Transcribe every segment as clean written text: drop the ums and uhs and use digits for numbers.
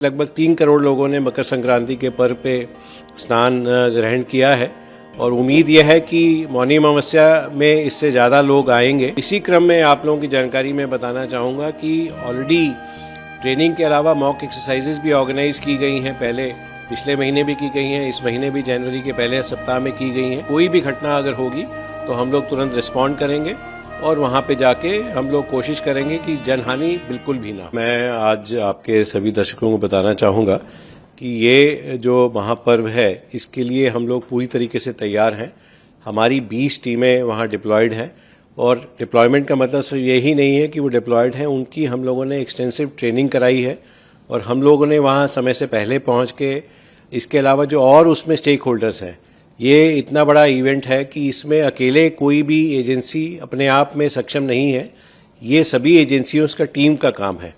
लगभग 3 करोड़ लोगों ने मकर संक्रांति के पर्व पे स्नान ग्रहण किया है और उम्मीद यह है कि मौनी अमावस्या में इससे ज़्यादा लोग आएंगे। इसी क्रम में आप लोगों की जानकारी में बताना चाहूँगा कि ऑलरेडी ट्रेनिंग के अलावा मॉक एक्सरसाइजेज भी ऑर्गेनाइज की गई हैं। पहले पिछले महीने भी की गई हैं, इस महीने भी जनवरी के पहले सप्ताह में की गई हैं। कोई भी घटना अगर होगी तो हम लोग तुरंत रिस्पॉन्ड करेंगे और वहाँ पे जाके हम लोग कोशिश करेंगे कि जनहानि बिल्कुल भी ना। मैं आज आपके सभी दर्शकों को बताना चाहूँगा कि ये जो महापर्व है इसके लिए हम लोग पूरी तरीके से तैयार हैं। हमारी 20 टीमें वहाँ डिप्लॉयड हैं और डिप्लॉयमेंट का मतलब सिर्फ यही नहीं है कि वो डिप्लॉयड हैं, उनकी हम लोगों ने एक्सटेंसिव ट्रेनिंग कराई है और हम लोगों ने वहाँ समय से पहले पहुँच के इसके अलावा जो और उसमें स्टेक होल्डर्स हैं, ये इतना बड़ा इवेंट है कि इसमें अकेले कोई भी एजेंसी अपने आप में सक्षम नहीं है। ये सभी एजेंसियों का टीम का काम है।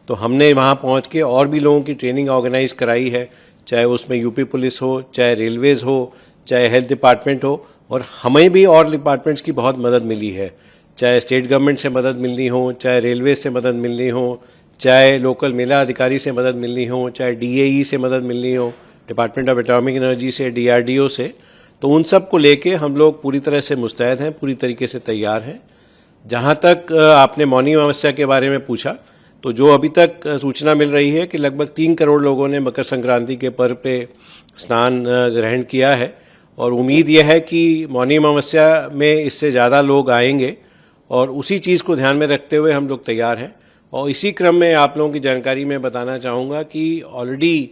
तो हमने वहाँ पहुँच के और भी लोगों की ट्रेनिंग ऑर्गेनाइज कराई है, चाहे उसमें यूपी पुलिस हो, चाहे रेलवेज हो, चाहे हेल्थ डिपार्टमेंट हो, और हमें भी और डिपार्टमेंट्स की बहुत मदद मिली है। चाहे स्टेट गवर्नमेंट से मदद मिलनी हो, चाहे रेलवे से मदद मिलनी हो, चाहे लोकल मेला अधिकारी से मदद मिलनी हो, चाहे DAE से मदद मिलनी हो, डिपार्टमेंट ऑफ एटॉमिक एनर्जी से, DRDO से। तो उन सब को लेके हम लोग पूरी तरह से मुस्तैद हैं, पूरी तरीके से तैयार हैं। जहाँ तक आपने मौनी अमावस्या के बारे में पूछा, तो जो अभी तक सूचना मिल रही है कि लगभग 3 करोड़ लोगों ने मकर संक्रांति के पर्व पे स्नान ग्रहण किया है और उम्मीद यह है कि मौनी अमावस्या में इससे ज़्यादा लोग आएंगे और उसी चीज़ को ध्यान में रखते हुए हम लोग तैयार हैं। और इसी क्रम में आप लोगों की जानकारी में बताना चाहूँगा कि ऑलरेडी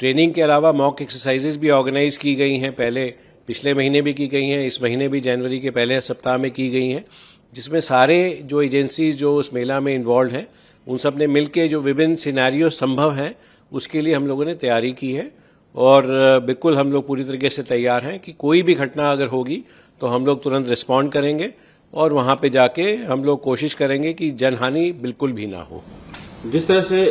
ट्रेनिंग के अलावा मॉक एक्सरसाइजेज भी ऑर्गेनाइज की गई हैं। पहले पिछले महीने भी की गई हैं, इस महीने भी जनवरी के पहले सप्ताह में की गई हैं, जिसमें सारे जो एजेंसीज जो उस मेला में इन्वॉल्व हैं उन सब ने मिलकर जो विभिन्न सिनेरियो संभव हैं उसके लिए हम लोगों ने तैयारी की है। और बिल्कुल हम लोग पूरी तरीके से तैयार हैं कि कोई भी घटना अगर होगी तो हम लोग तुरंत रिस्पॉन्ड करेंगे और वहाँ पे जाके हम लोग कोशिश करेंगे कि जनहानि बिल्कुल भी ना हो। जिस तरह से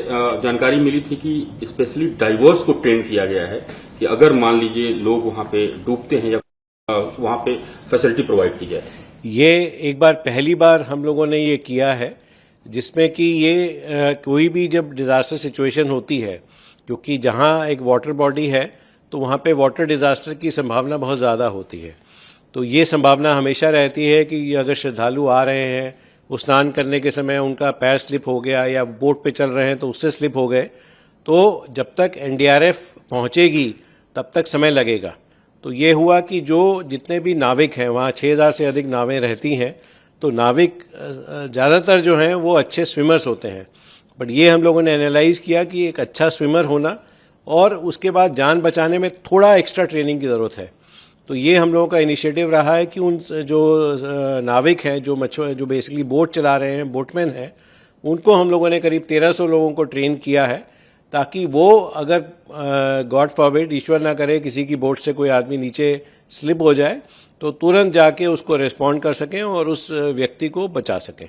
जानकारी मिली थी कि स्पेशली डाइवर्स को ट्रेन किया गया है कि अगर मान लीजिए लोग वहां पे डूबते हैं या वहां पे फैसिलिटी प्रोवाइड की जाए। ये एक बार पहली बार हम लोगों ने ये किया है जिसमें कि ये कोई भी जब डिजास्टर सिचुएशन होती है, क्योंकि जहाँ एक वाटर बॉडी है तो वहाँ पे वाटर डिजास्टर की संभावना बहुत ज़्यादा होती है। तो ये संभावना हमेशा रहती है कि अगर श्रद्धालु आ रहे हैं, वो स्नान करने के समय उनका पैर स्लिप हो गया या बोट पे चल रहे हैं तो उससे स्लिप हो गए, तो जब तक NDRF पहुंचेगी तब तक समय लगेगा। तो ये हुआ कि जो जितने भी नाविक हैं, वहाँ 6000 से अधिक नावें रहती हैं, तो नाविक ज़्यादातर जो हैं वो अच्छे स्विमर्स होते हैं। बट ये हम लोगों ने एनालाइज किया कि एक अच्छा स्विमर होना और उसके बाद जान बचाने में थोड़ा एक्स्ट्रा ट्रेनिंग की ज़रूरत है। तो ये हम लोगों का इनिशिएटिव रहा है कि उन जो नाविक हैं, जो बेसिकली बोट चला रहे हैं, बोटमैन हैं, उनको हम लोगों ने करीब 1300 लोगों को ट्रेन किया है, ताकि वो अगर गॉड फॉरबिड, ईश्वर ना करे, किसी की बोट से कोई आदमी नीचे स्लिप हो जाए तो तुरंत जाके उसको रिस्पॉन्ड कर सकें और उस व्यक्ति को बचा सकें।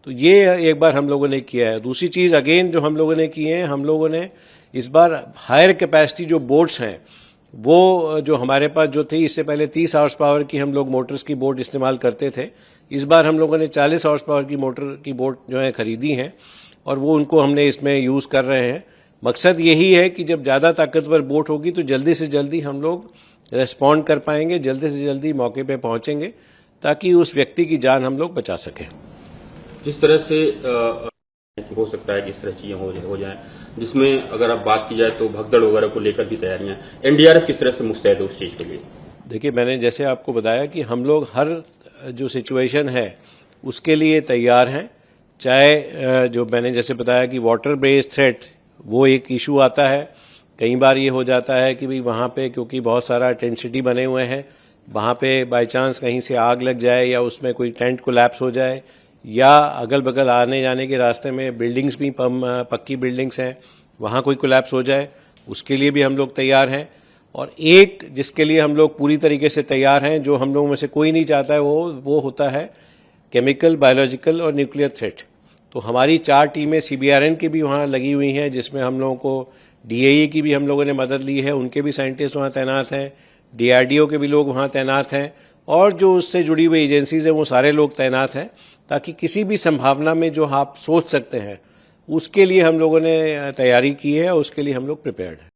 तो ये एक बार हम लोगों ने किया है। दूसरी चीज़ अगेन जो हम लोगों ने की है, हम लोगों ने इस बार हायर कैपेसिटी जो बोट्स हैं वो जो हमारे पास जो थी, इससे पहले 30 हॉर्स पावर की हम लोग मोटर्स की बोट इस्तेमाल करते थे, इस बार हम लोगों ने 40 हॉर्स पावर की मोटर की बोट जो है खरीदी हैं और वो उनको हमने इसमें यूज़ कर रहे हैं। मकसद यही है कि जब ज़्यादा ताकतवर बोट होगी तो जल्दी से जल्दी हम लोग रेस्पॉन्ड कर पाएंगे, जल्दी से जल्दी मौके पे पहुंचेंगे ताकि उस व्यक्ति की जान हम लोग बचा सकें। जिस तरह से हो सकता है कि इस तरह चीजें हो जाएं, जिसमें अगर आप बात की जाए तो भगदड़ वगैरह को लेकर भी तैयारियां, NDRF किस तरह से मुस्तैद है उस चीज़ के लिए? देखिए, मैंने जैसे आपको बताया कि हम लोग हर जो सिचुएशन है उसके लिए तैयार हैं। चाहे जो मैंने जैसे बताया कि वाटर बेस्ड थ्रेट वो एक इशू आता है। कई बार ये हो जाता है कि भाई वहाँ पे क्योंकि बहुत सारा टेंट सिटी बने हुए हैं, वहाँ पे बाय चांस कहीं से आग लग जाए या उसमें कोई टेंट कोलैप्स हो जाए या अगल बगल आने जाने के रास्ते में बिल्डिंग्स भी पक्की बिल्डिंग्स हैं, वहाँ कोई कोलैप्स हो जाए, उसके लिए भी हम लोग तैयार हैं। और एक जिसके लिए हम लोग पूरी तरीके से तैयार हैं, जो हम लोगों में से कोई नहीं चाहता है, वो होता है केमिकल, बायोलॉजिकल और न्यूक्लियर थ्रेट। तो हमारी 4 टीमें CBRN की भी वहाँ लगी हुई हैं, जिसमें हम लोगों को DAE की भी हम लोगों ने मदद ली है, उनके भी साइंटिस्ट वहाँ तैनात हैं, DRDO के भी लोग वहाँ तैनात हैं और जो उससे जुड़ी हुई एजेंसीज हैं वो सारे लोग तैनात हैं, ताकि किसी भी संभावना में जो आप सोच सकते हैं उसके लिए हम लोगों ने तैयारी की है और उसके लिए हम लोग प्रिपेयर्ड हैं।